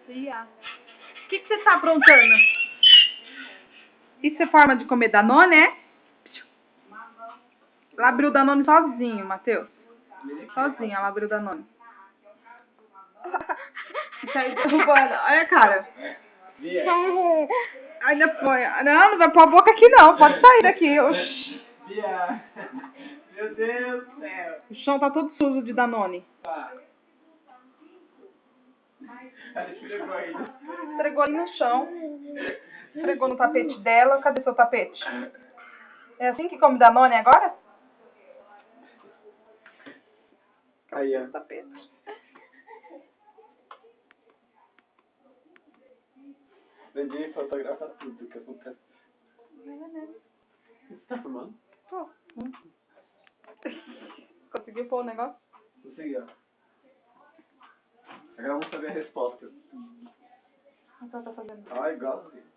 Bia, o que você tá aprontando? Isso é forma de comer Danone, é? Ela abriu o Danone sozinho, Matheus. Sozinho, ela abriu o Danone. Saiu derrubando. Olha a cara. Ainda põe. Não, não vai pôr a boca aqui não. Pode sair daqui. Oxi. Bia, meu Deus do céu. O chão tá todo sujo de Danone. Ela esfregou ainda. Esfregou ali no chão. Esfregou no tapete dela. Cadê seu tapete? É assim que come Danone agora? Aí, ó. Tapete. Ninguém fotografa tudo que acontece. Você tá filmando? Tô. Conseguiu pôr o negócio? Conseguiu. Agora vamos saber a resposta. O que ela tá fazendo? Ai, igualzinho.